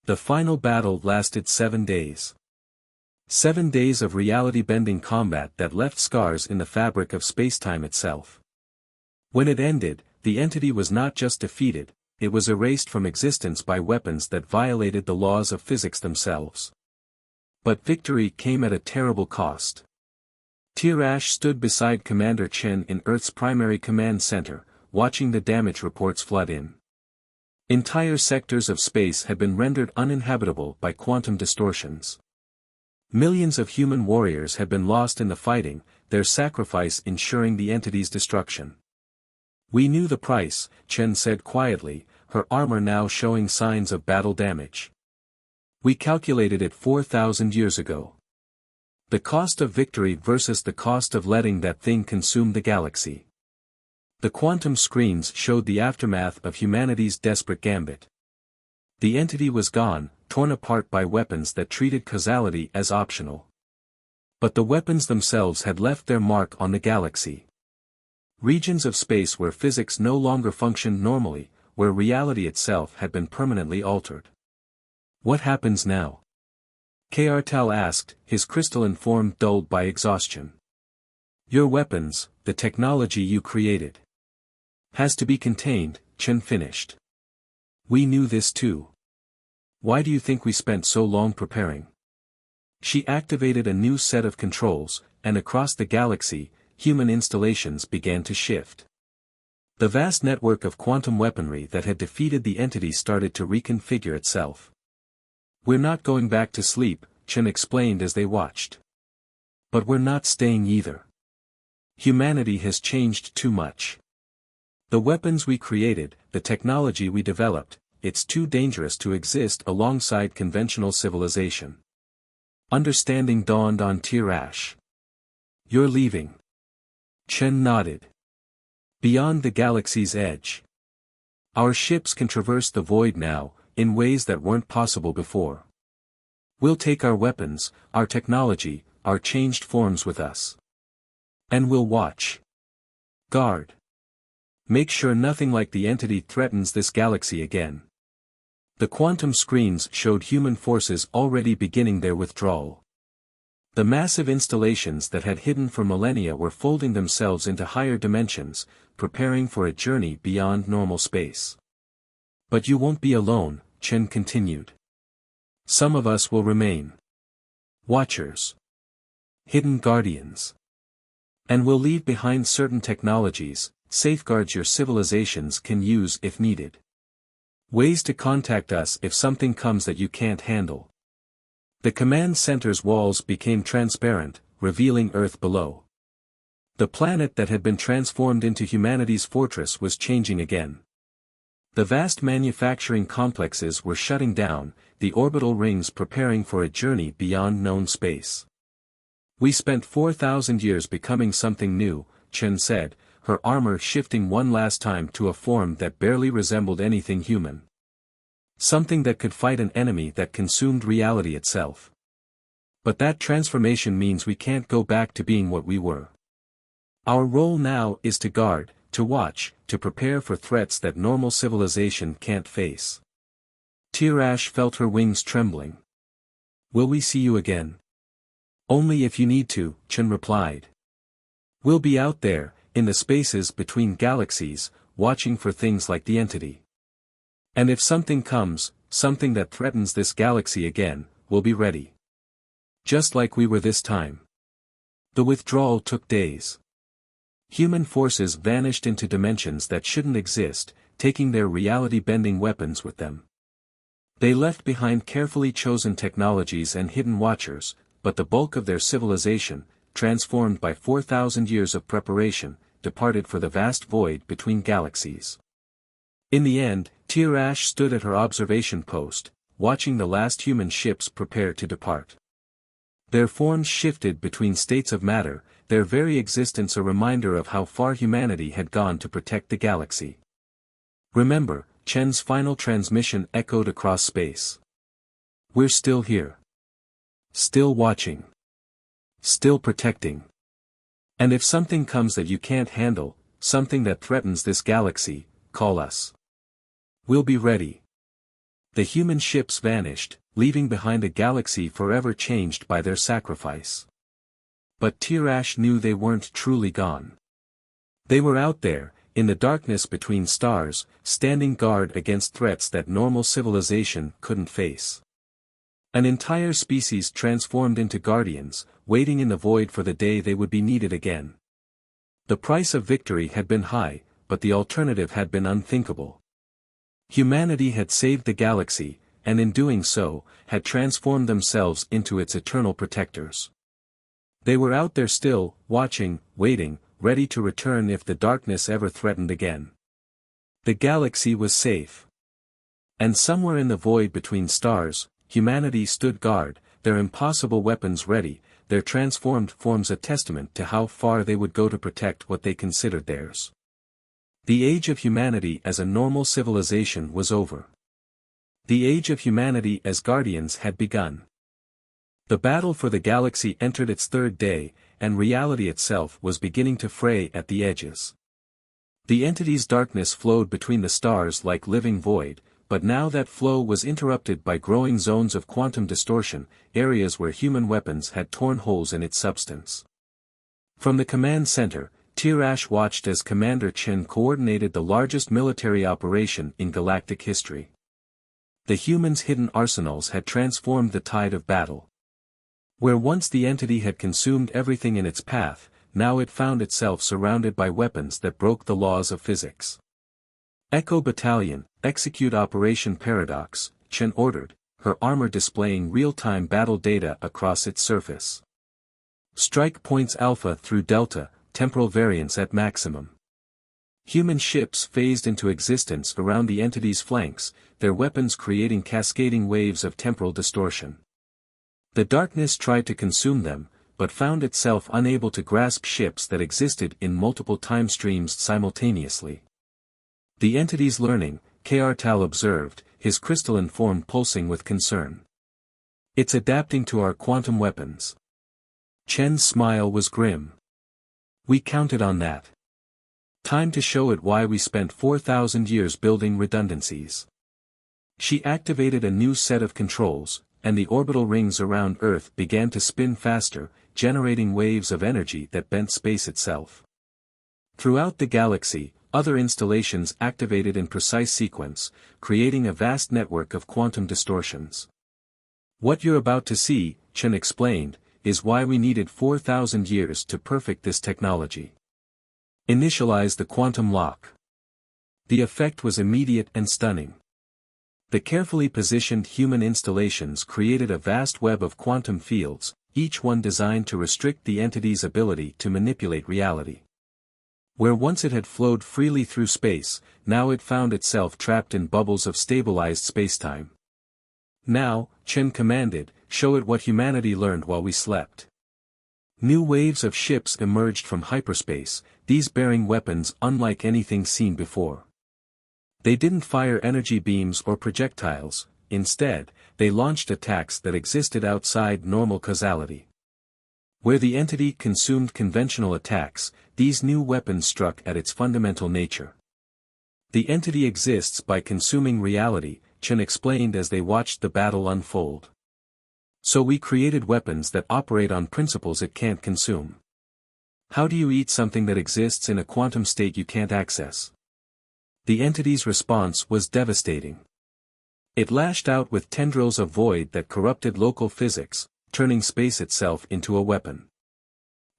The final battle lasted 7 days. 7 days of reality-bending combat that left scars in the fabric of spacetime itself. When it ended, the entity was not just defeated, it was erased from existence by weapons that violated the laws of physics themselves. But victory came at a terrible cost. Tirash stood beside Commander Chen in Earth's primary command center, watching the damage reports flood in. Entire sectors of space had been rendered uninhabitable by quantum distortions. Millions of human warriors had been lost in the fighting, their sacrifice ensuring the entity's destruction. "We knew the price," Chen said quietly, her armor now showing signs of battle damage. "We calculated it 4,000 years ago. The cost of victory versus the cost of letting that thing consume the galaxy." The quantum screens showed the aftermath of humanity's desperate gambit. The entity was gone, torn apart by weapons that treated causality as optional. But the weapons themselves had left their mark on the galaxy. Regions of space where physics no longer functioned normally, where reality itself had been permanently altered. "What happens now?" K'Artal asked, his crystalline form dulled by exhaustion. "Your weapons, the technology you created, has to be contained," Chen finished. "We knew this too. Why do you think we spent so long preparing?" She activated a new set of controls, and across the galaxy, human installations began to shift. The vast network of quantum weaponry that had defeated the entity started to reconfigure itself. "We're not going back to sleep," Chen explained as they watched. "But we're not staying either. Humanity has changed too much. The weapons we created, the technology we developed, it's too dangerous to exist alongside conventional civilization." Understanding dawned on Tirash. "You're leaving?" Chen nodded. "Beyond the galaxy's edge. Our ships can traverse the void now, in ways that weren't possible before. We'll take our weapons, our technology, our changed forms with us. And we'll watch. Guard. Make sure nothing like the entity threatens this galaxy again." The quantum screens showed human forces already beginning their withdrawal. The massive installations that had hidden for millennia were folding themselves into higher dimensions, preparing for a journey beyond normal space. "But you won't be alone," Chen continued. "Some of us will remain. Watchers. Hidden guardians. And we'll leave behind certain technologies, safeguards your civilizations can use if needed. Ways to contact us if something comes that you can't handle." The command center's walls became transparent, revealing Earth below. The planet that had been transformed into humanity's fortress was changing again. The vast manufacturing complexes were shutting down, the orbital rings preparing for a journey beyond known space. "We spent 4,000 years becoming something new," Chen said, her armor shifting one last time to a form that barely resembled anything human. Something that could fight an enemy that consumed reality itself. "But that transformation means we can't go back to being what we were. Our role now is to guard, to watch, to prepare for threats that normal civilization can't face." Tirash felt her wings trembling. "Will we see you again?" "Only if you need to," Chen replied. "We'll be out there, in the spaces between galaxies, watching for things like the entity. And if something comes, something that threatens this galaxy again, we'll be ready. Just like we were this time." The withdrawal took days. Human forces vanished into dimensions that shouldn't exist, taking their reality-bending weapons with them. They left behind carefully chosen technologies and hidden watchers, but the bulk of their civilization, transformed by 4,000 years of preparation, departed for the vast void between galaxies. In the end, Tirash stood at her observation post, watching the last human ships prepare to depart. Their forms shifted between states of matter, their very existence a reminder of how far humanity had gone to protect the galaxy. "Remember," Chen's final transmission echoed across space. "We're still here. Still watching. Still protecting. And if something comes that you can't handle, something that threatens this galaxy, call us. We'll be ready." The human ships vanished, leaving behind a galaxy forever changed by their sacrifice. But Tirash knew they weren't truly gone. They were out there, in the darkness between stars, standing guard against threats that normal civilization couldn't face. An entire species transformed into guardians, waiting in the void for the day they would be needed again. The price of victory had been high, but the alternative had been unthinkable. Humanity had saved the galaxy, and in doing so, had transformed themselves into its eternal protectors. They were out there still, watching, waiting, ready to return if the darkness ever threatened again. The galaxy was safe. And somewhere in the void between stars, humanity stood guard, their impossible weapons ready, their transformed forms a testament to how far they would go to protect what they considered theirs. The age of humanity as a normal civilization was over. The age of humanity as guardians had begun. The battle for the galaxy entered its third day, and reality itself was beginning to fray at the edges. The entity's darkness flowed between the stars like living void, but now that flow was interrupted by growing zones of quantum distortion, areas where human weapons had torn holes in its substance. From the command center, Tirash watched as Commander Chen coordinated the largest military operation in galactic history. The humans' hidden arsenals had transformed the tide of battle. Where once the entity had consumed everything in its path, now it found itself surrounded by weapons that broke the laws of physics. Echo Battalion, execute Operation Paradox, Chen ordered, her armor displaying real-time battle data across its surface. Strike points Alpha through Delta, temporal variance at maximum. Human ships phased into existence around the entity's flanks, their weapons creating cascading waves of temporal distortion. The darkness tried to consume them, but found itself unable to grasp ships that existed in multiple time streams simultaneously. The entity's learning, K'Artal observed, his crystalline form pulsing with concern. It's adapting to our quantum weapons. Chen's smile was grim. We counted on that. Time to show it why we spent 4,000 years building redundancies. She activated a new set of controls, and the orbital rings around Earth began to spin faster, generating waves of energy that bent space itself. Throughout the galaxy, other installations activated in precise sequence, creating a vast network of quantum distortions. What you're about to see, Chen explained, is why we needed 4,000 years to perfect this technology. Initialize the quantum lock. The effect was immediate and stunning. The carefully positioned human installations created a vast web of quantum fields, each one designed to restrict the entity's ability to manipulate reality. Where once it had flowed freely through space, now it found itself trapped in bubbles of stabilized spacetime. Now, Chen commanded, show it what humanity learned while we slept. New waves of ships emerged from hyperspace, these bearing weapons unlike anything seen before. They didn't fire energy beams or projectiles, instead, they launched attacks that existed outside normal causality. Where the entity consumed conventional attacks, these new weapons struck at its fundamental nature. The entity exists by consuming reality, Chen explained as they watched the battle unfold. So we created weapons that operate on principles it can't consume. How do you eat something that exists in a quantum state you can't access? The entity's response was devastating. It lashed out with tendrils of void that corrupted local physics, turning space itself into a weapon.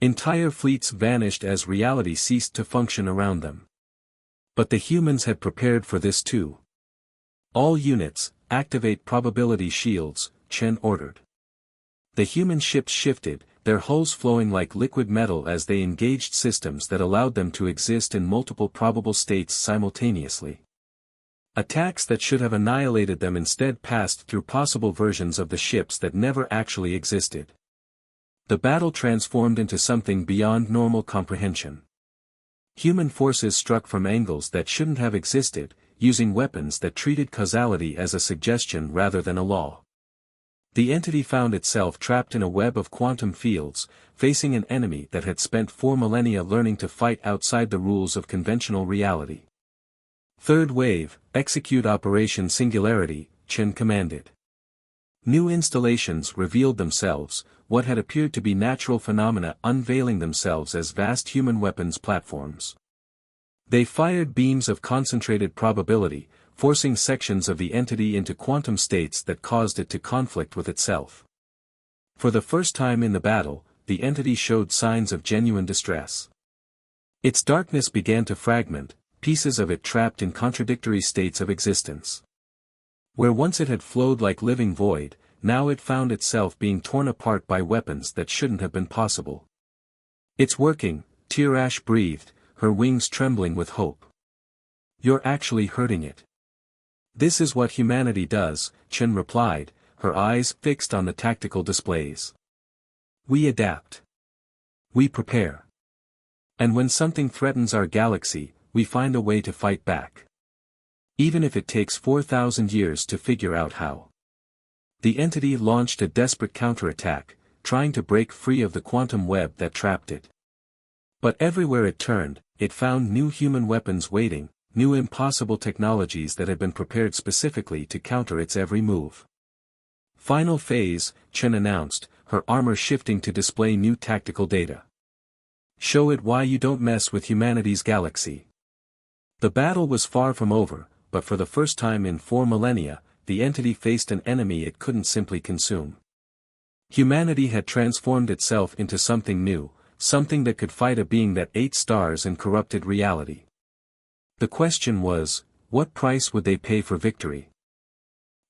Entire fleets vanished as reality ceased to function around them. But the humans had prepared for this too. All units, activate probability shields, Chen ordered. The human ships shifted, their hulls flowing like liquid metal as they engaged systems that allowed them to exist in multiple probable states simultaneously. Attacks that should have annihilated them instead passed through possible versions of the ships that never actually existed. The battle transformed into something beyond normal comprehension. Human forces struck from angles that shouldn't have existed, using weapons that treated causality as a suggestion rather than a law. The entity found itself trapped in a web of quantum fields, facing an enemy that had spent 4 millennia learning to fight outside the rules of conventional reality. Third wave, execute Operation Singularity, Chen commanded. New installations revealed themselves, what had appeared to be natural phenomena unveiling themselves as vast human weapons platforms. They fired beams of concentrated probability, forcing sections of the entity into quantum states that caused it to conflict with itself. For the first time in the battle, the entity showed signs of genuine distress. Its darkness began to fragment, pieces of it trapped in contradictory states of existence. Where once it had flowed like living void, now it found itself being torn apart by weapons that shouldn't have been possible. "It's working," Tirash breathed, her wings trembling with hope. "You're actually hurting it." "This is what humanity does," Chen replied, her eyes fixed on the tactical displays. "We adapt. We prepare. And when something threatens our galaxy, we find a way to fight back. Even if it takes 4,000 years to figure out how." The entity launched a desperate counterattack, trying to break free of the quantum web that trapped it. But everywhere it turned, it found new human weapons waiting, new impossible technologies that had been prepared specifically to counter its every move. "Final phase," Chen announced, her armor shifting to display new tactical data. "Show it why you don't mess with humanity's galaxy." The battle was far from over, but for the first time in 4 millennia, the entity faced an enemy it couldn't simply consume. Humanity had transformed itself into something new, something that could fight a being that ate stars and corrupted reality. The question was, what price would they pay for victory?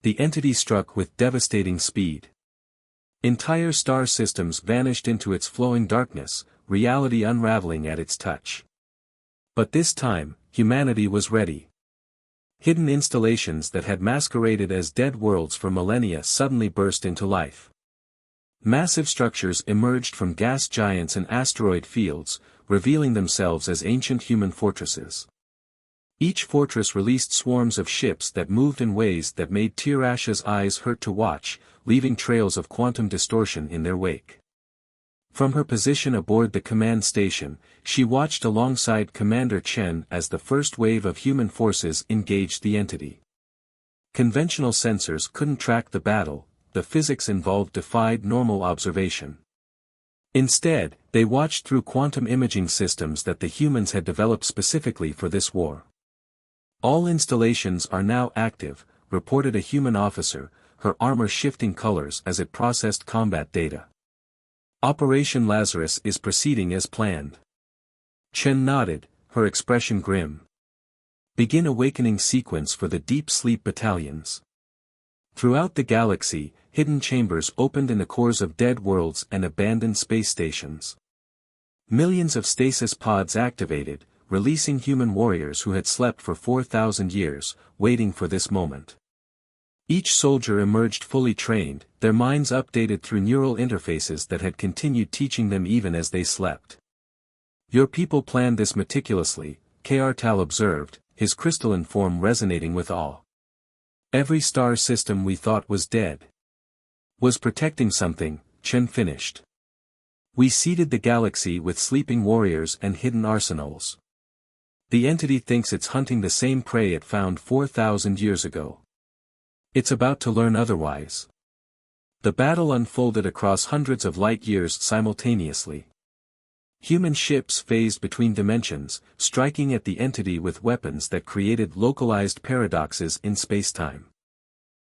The entity struck with devastating speed. Entire star systems vanished into its flowing darkness, reality unraveling at its touch. But this time, humanity was ready. Hidden installations that had masqueraded as dead worlds for millennia suddenly burst into life. Massive structures emerged from gas giants and asteroid fields, revealing themselves as ancient human fortresses. Each fortress released swarms of ships that moved in ways that made Tirash's eyes hurt to watch, leaving trails of quantum distortion in their wake. From her position aboard the command station, she watched alongside Commander Chen as the first wave of human forces engaged the entity. Conventional sensors couldn't track the battle, the physics involved defied normal observation. Instead, they watched through quantum imaging systems that the humans had developed specifically for this war. "All installations are now active," reported a human officer, her armor shifting colors as it processed combat data. "Operation Lazarus is proceeding as planned." Chen nodded, her expression grim. "Begin awakening sequence for the deep sleep battalions." Throughout the galaxy, hidden chambers opened in the cores of dead worlds and abandoned space stations. Millions of stasis pods activated, releasing human warriors who had slept for 4,000 years, waiting for this moment. Each soldier emerged fully trained, their minds updated through neural interfaces that had continued teaching them even as they slept. "Your people planned this meticulously," K'Artal observed, his crystalline form resonating with awe. "Every star system we thought was dead was protecting something," Chen finished. "We seeded the galaxy with sleeping warriors and hidden arsenals. The entity thinks it's hunting the same prey it found 4,000 years ago. It's about to learn otherwise." The battle unfolded across hundreds of light years simultaneously. Human ships phased between dimensions, striking at the entity with weapons that created localized paradoxes in spacetime.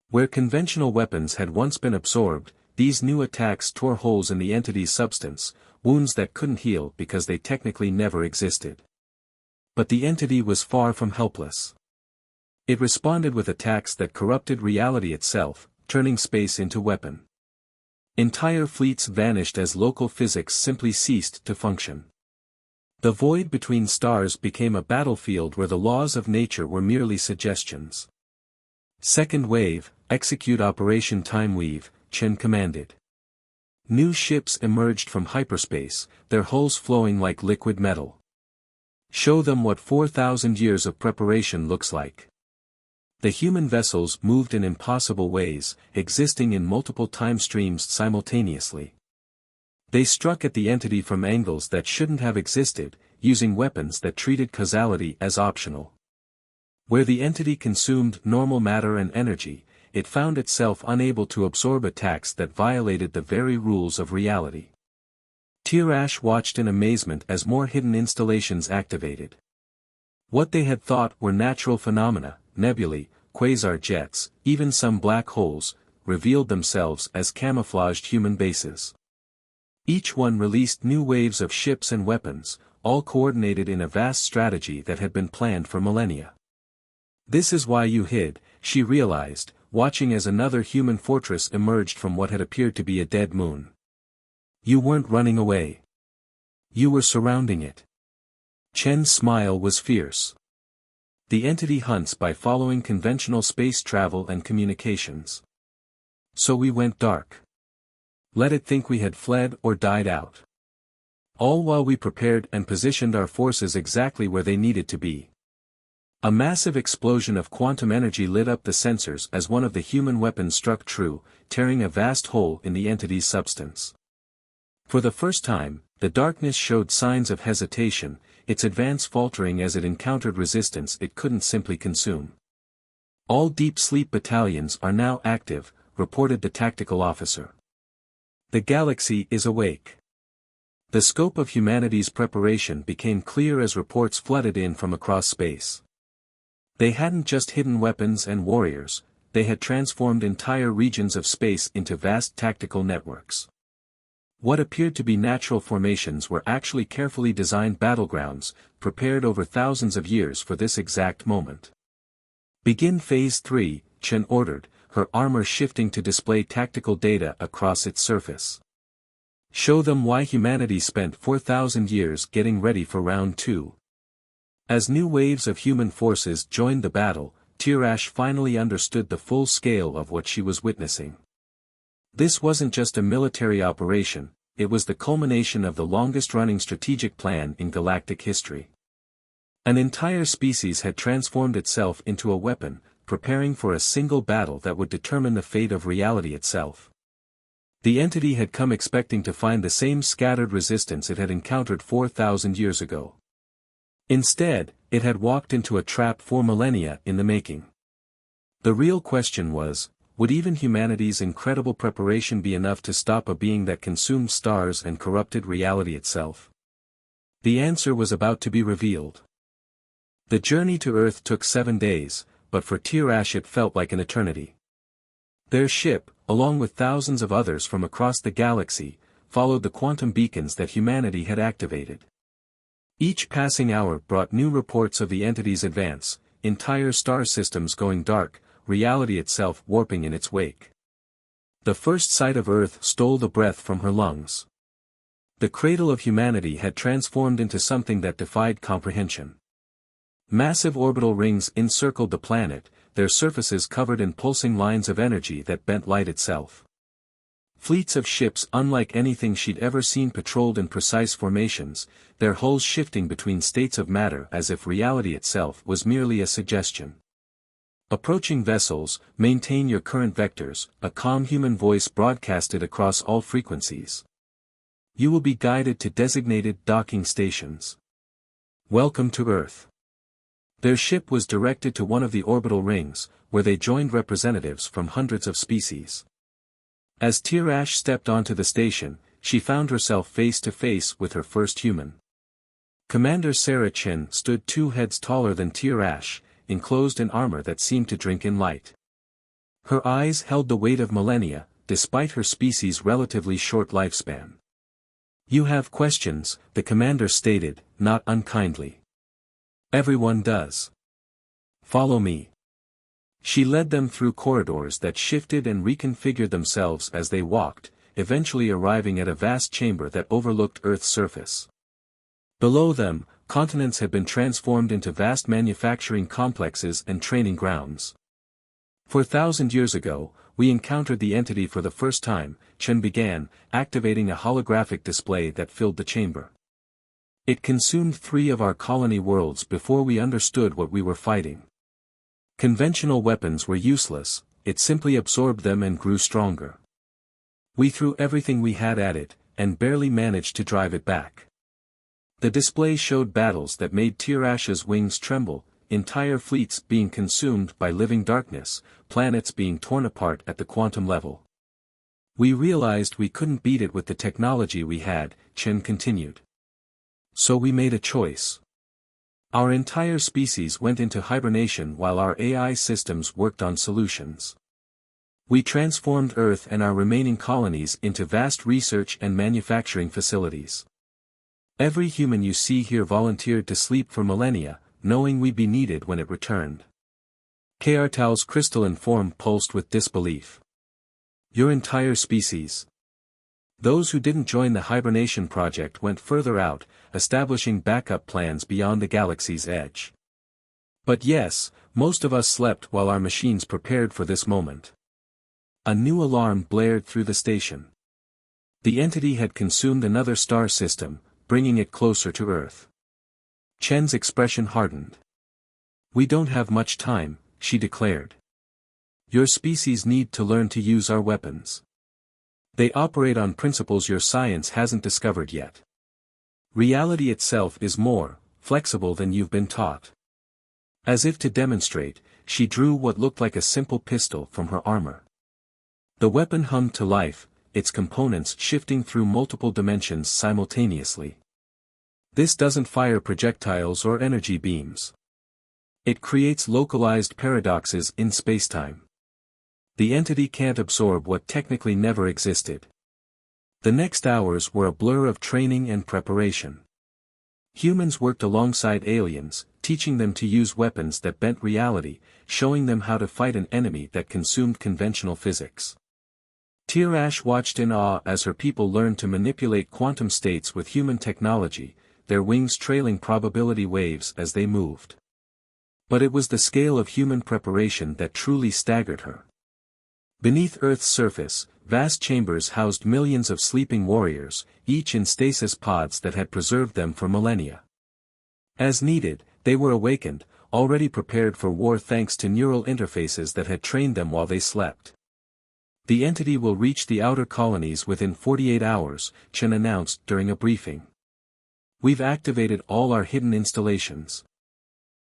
Where conventional weapons had once been absorbed, these new attacks tore holes in the entity's substance, wounds that couldn't heal because they technically never existed. But the entity was far from helpless. It responded with attacks that corrupted reality itself, turning space into weapon. Entire fleets vanished as local physics simply ceased to function. The void between stars became a battlefield where the laws of nature were merely suggestions. "Second wave, execute Operation Timeweave," Chen commanded. New ships emerged from hyperspace, their hulls flowing like liquid metal. "Show them what 4,000 years of preparation looks like." The human vessels moved in impossible ways, existing in multiple time streams simultaneously. They struck at the entity from angles that shouldn't have existed, using weapons that treated causality as optional. Where the entity consumed normal matter and energy, it found itself unable to absorb attacks that violated the very rules of reality. Tirash watched in amazement as more hidden installations activated. What they had thought were natural phenomena, nebulae, quasar jets, even some black holes, revealed themselves as camouflaged human bases. Each one released new waves of ships and weapons, all coordinated in a vast strategy that had been planned for millennia. "This is why you hid," she realized, watching as another human fortress emerged from what had appeared to be a dead moon. "You weren't running away. You were surrounding it." Chen's smile was fierce. "The entity hunts by following conventional space travel and communications. So we went dark. Let it think we had fled or died out. All while we prepared and positioned our forces exactly where they needed to be." A massive explosion of quantum energy lit up the sensors as one of the human weapons struck true, tearing a vast hole in the entity's substance. For the first time, the darkness showed signs of hesitation, its advance faltering as it encountered resistance it couldn't simply consume. "All deep sleep battalions are now active," reported the tactical officer. "The galaxy is awake." The scope of humanity's preparation became clear as reports flooded in from across space. They hadn't just hidden weapons and warriors, they had transformed entire regions of space into vast tactical networks. What appeared to be natural formations were actually carefully designed battlegrounds, prepared over thousands of years for this exact moment. "Begin Phase 3, Chen ordered, her armor shifting to display tactical data across its surface. "Show them why humanity spent 4,000 years getting ready for Round 2. As new waves of human forces joined the battle, Tirash finally understood the full scale of what she was witnessing. This wasn't just a military operation, it was the culmination of the longest-running strategic plan in galactic history. An entire species had transformed itself into a weapon, preparing for a single battle that would determine the fate of reality itself. The entity had come expecting to find the same scattered resistance it had encountered 4,000 years ago. Instead, it had walked into a trap for millennia in the making. The real question was, would even humanity's incredible preparation be enough to stop a being that consumed stars and corrupted reality itself? The answer was about to be revealed. The journey to Earth took 7 days, but for Tirash it felt like an eternity. Their ship, along with thousands of others from across the galaxy, followed the quantum beacons that humanity had activated. Each passing hour brought new reports of the entity's advance, entire star systems going dark, reality itself warping in its wake. The first sight of Earth stole the breath from her lungs. The cradle of humanity had transformed into something that defied comprehension. Massive orbital rings encircled the planet, their surfaces covered in pulsing lines of energy that bent light itself. Fleets of ships unlike anything she'd ever seen patrolled in precise formations, their hulls shifting between states of matter as if reality itself was merely a suggestion. "Approaching vessels, maintain your current vectors," a calm human voice broadcasted across all frequencies. "You will be guided to designated docking stations. Welcome to Earth." Their ship was directed to one of the orbital rings, where they joined representatives from hundreds of species. As Tirash stepped onto the station, she found herself face to face with her first human. Commander Sarah Chen stood 2 heads taller than Tirash, enclosed in armor that seemed to drink in light. Her eyes held the weight of millennia, despite her species' relatively short lifespan. "You have questions," the commander stated, not unkindly. "Everyone does. Follow me." She led them through corridors that shifted and reconfigured themselves as they walked, eventually arriving at a vast chamber that overlooked Earth's surface. Below them, continents had been transformed into vast manufacturing complexes and training grounds. 4,000 years ago, we encountered the entity for the first time, Chen began, activating a holographic display that filled the chamber. "It consumed 3 of our colony worlds before we understood what we were fighting. Conventional weapons were useless, it simply absorbed them and grew stronger. We threw everything we had at it, and barely managed to drive it back." The display showed battles that made Tirash's wings tremble, entire fleets being consumed by living darkness, planets being torn apart at the quantum level. We realized we couldn't beat it with the technology we had, Chen continued. So we made a choice. Our entire species went into hibernation while our AI systems worked on solutions. We transformed Earth and our remaining colonies into vast research and manufacturing facilities. Every human you see here volunteered to sleep for millennia, knowing we'd be needed when it returned. K'Artao's crystalline form pulsed with disbelief. Your entire species. Those who didn't join the hibernation project went further out, establishing backup plans beyond the galaxy's edge. But yes, most of us slept while our machines prepared for this moment. A new alarm blared through the station. The entity had consumed another star system, bringing it closer to Earth. Chen's expression hardened. We don't have much time, she declared. Your species need to learn to use our weapons. They operate on principles your science hasn't discovered yet. Reality itself is more flexible than you've been taught. As if to demonstrate, she drew what looked like a simple pistol from her armor. The weapon hummed to life, its components shifting through multiple dimensions simultaneously. This doesn't fire projectiles or energy beams. It creates localized paradoxes in spacetime. The entity can't absorb what technically never existed. The next hours were a blur of training and preparation. Humans worked alongside aliens, teaching them to use weapons that bent reality, showing them how to fight an enemy that consumed conventional physics. Tirash watched in awe as her people learned to manipulate quantum states with human technology, their wings trailing probability waves as they moved. But it was the scale of human preparation that truly staggered her. Beneath Earth's surface, vast chambers housed millions of sleeping warriors, each in stasis pods that had preserved them for millennia. As needed, they were awakened, already prepared for war thanks to neural interfaces that had trained them while they slept. The entity will reach the outer colonies within 48 hours, Chen announced during a briefing. We've activated all our hidden installations.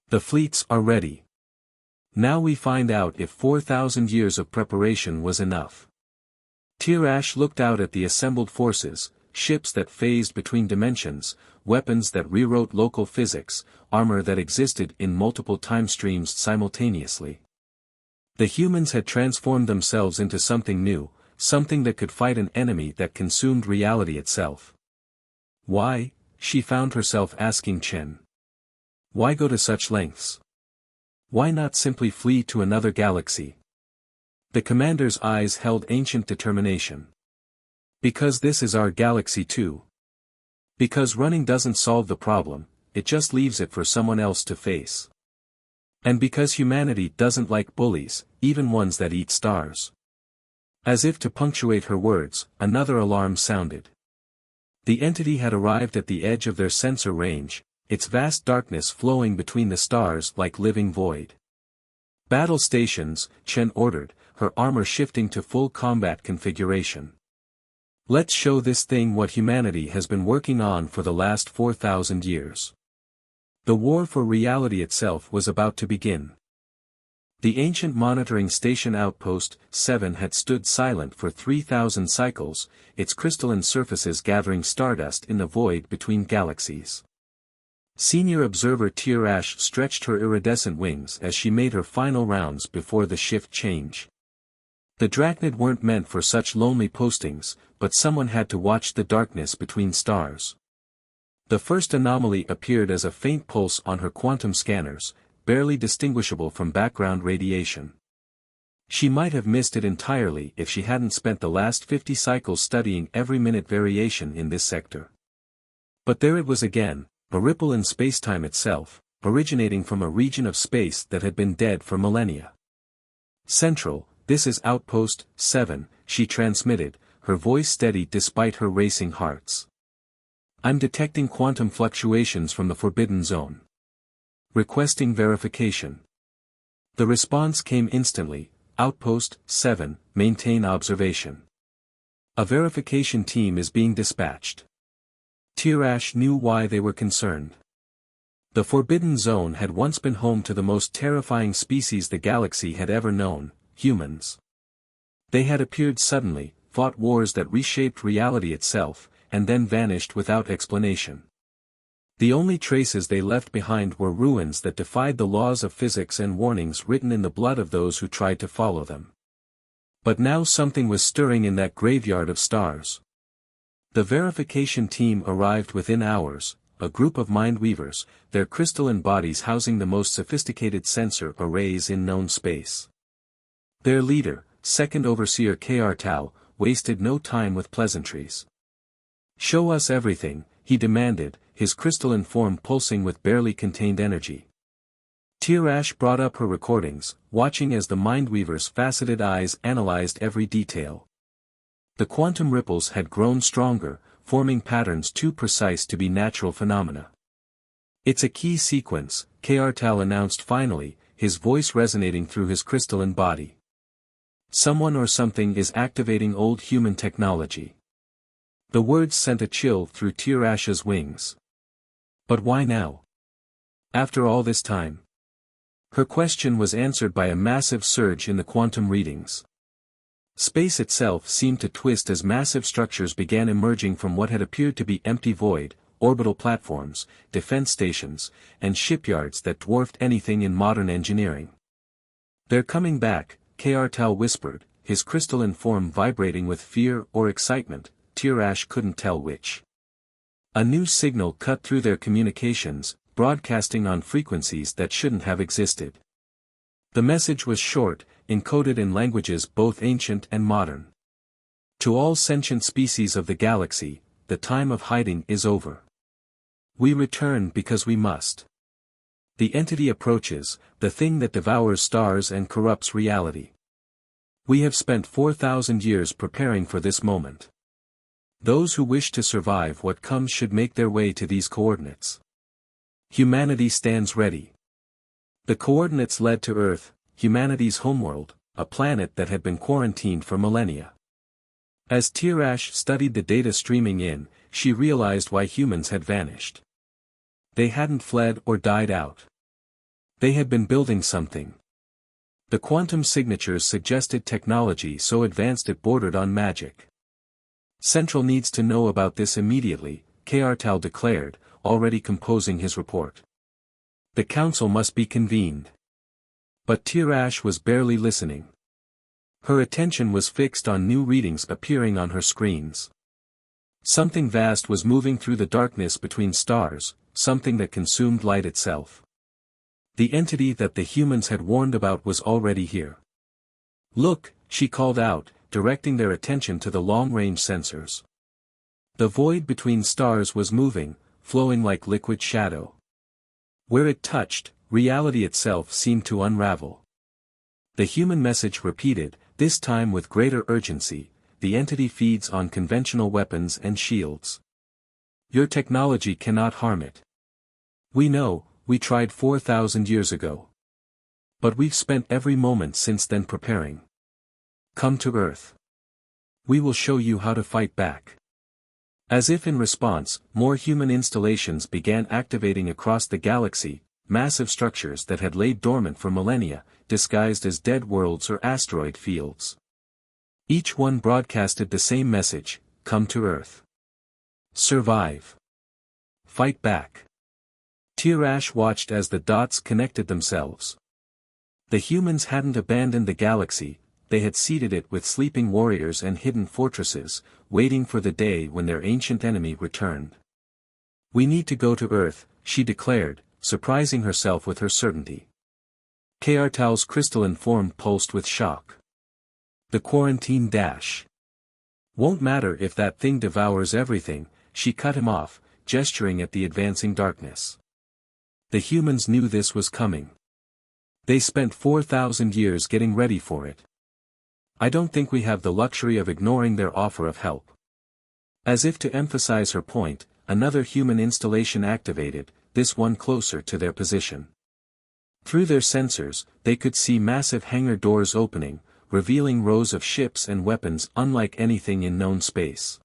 The fleets are ready. Now we find out if 4,000 years of preparation was enough. Tirash looked out at the assembled forces, ships that phased between dimensions, weapons that rewrote local physics, armor that existed in multiple time streams simultaneously. The humans had transformed themselves into something new, something that could fight an enemy that consumed reality itself. Why, she found herself asking Chen. Why go to such lengths? Why not simply flee to another galaxy? The commander's eyes held ancient determination. Because this is our galaxy too. Because running doesn't solve the problem, it just leaves it for someone else to face. And because humanity doesn't like bullies, even ones that eat stars. As if to punctuate her words, another alarm sounded. The entity had arrived at the edge of their sensor range, its vast darkness flowing between the stars like living void. Battle stations, Chen ordered, her armor shifting to full combat configuration. Let's show this thing what humanity has been working on for the last 4,000 years. The war for reality itself was about to begin. The ancient monitoring station Outpost 7 had stood silent for 3,000 cycles, its crystalline surfaces gathering stardust in the void between galaxies. Senior observer Tirash stretched her iridescent wings as she made her final rounds before the shift change. The Drachnid weren't meant for such lonely postings, but someone had to watch the darkness between stars. The first anomaly appeared as a faint pulse on her quantum scanners, barely distinguishable from background radiation. She might have missed it entirely if she hadn't spent the last 50 cycles studying every minute variation in this sector. But there it was again, a ripple in spacetime itself, originating from a region of space that had been dead for millennia. Central, this is Outpost 7, she transmitted, her voice steady despite her racing hearts. I'm detecting quantum fluctuations from the Forbidden Zone. Requesting verification. The response came instantly, Outpost 7, maintain observation. A verification team is being dispatched. Tirash knew why they were concerned. The Forbidden Zone had once been home to the most terrifying species the galaxy had ever known, humans. They had appeared suddenly, fought wars that reshaped reality itself, and then vanished without explanation. The only traces they left behind were ruins that defied the laws of physics and warnings written in the blood of those who tried to follow them. But now something was stirring in that graveyard of stars. The verification team arrived within hours, a group of mind-weavers, their crystalline bodies housing the most sophisticated sensor arrays in known space. Their leader, Second Overseer K'Artal, wasted no time with pleasantries. "Show us everything," he demanded, his crystalline form pulsing with barely contained energy. Tirash brought up her recordings, watching as the mind-weaver's faceted eyes analyzed every detail. The quantum ripples had grown stronger, forming patterns too precise to be natural phenomena. "It's a key sequence," K'Artal announced finally, his voice resonating through his crystalline body. "Someone or something is activating old human technology." The words sent a chill through Tirash's wings. But why now? After all this time? Her question was answered by a massive surge in the quantum readings. Space itself seemed to twist as massive structures began emerging from what had appeared to be empty void, orbital platforms, defense stations, and shipyards that dwarfed anything in modern engineering. "They're coming back," K'Artal whispered, his crystalline form vibrating with fear or excitement, Tirash couldn't tell which. A new signal cut through their communications, broadcasting on frequencies that shouldn't have existed. The message was short, encoded in languages both ancient and modern. "To all sentient species of the galaxy, the time of hiding is over. We return because we must. The entity approaches, the thing that devours stars and corrupts reality. We have spent 4,000 years preparing for this moment. Those who wish to survive what comes should make their way to these coordinates. Humanity stands ready." The coordinates led to Earth, humanity's homeworld, a planet that had been quarantined for millennia. As Tirash studied the data streaming in, she realized why humans had vanished. They hadn't fled or died out. They had been building something. The quantum signatures suggested technology so advanced it bordered on magic. "Central needs to know about this immediately," K'Artal declared, already composing his report. "The council must be convened." But Tirash was barely listening. Her attention was fixed on new readings appearing on her screens. Something vast was moving through the darkness between stars, something that consumed light itself. The entity that the humans had warned about was already here. "Look," she called out, directing their attention to the long-range sensors. The void between stars was moving, flowing like liquid shadow. Where it touched, reality itself seemed to unravel. The human message repeated, this time with greater urgency, "The entity feeds on conventional weapons and shields. Your technology cannot harm it. We know, we tried 4,000 years ago. But we've spent every moment since then preparing. Come to Earth. We will show you how to fight back." As if in response, more human installations began activating across the galaxy, massive structures that had laid dormant for millennia, disguised as dead worlds or asteroid fields. Each one broadcasted the same message, "Come to Earth. Survive. Fight back." Tirash watched as the dots connected themselves. The humans hadn't abandoned the galaxy, they had seeded it with sleeping warriors and hidden fortresses, waiting for the day when their ancient enemy returned. "We need to go to Earth," she declared, surprising herself with her certainty. K'Artal's crystalline form pulsed with shock. "The quarantine dash. Won't matter if that thing devours everything," she cut him off, gesturing at the advancing darkness. The humans knew this was coming. They spent 4,000 years getting ready for it. I don't think we have the luxury of ignoring their offer of help. As if to emphasize her point, another human installation activated, this one closer to their position. Through their sensors, they could see massive hangar doors opening, revealing rows of ships and weapons unlike anything in known space.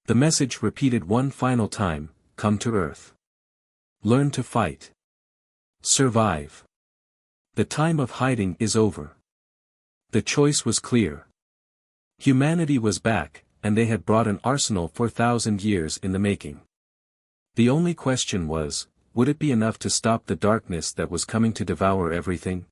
The message repeated one final time, "Come to Earth. Learn to fight. Survive. The time of hiding is over. The choice was clear. Humanity was back, and they had brought an arsenal 4,000 years in the making. The only question was, would it be enough to stop the darkness that was coming to devour everything?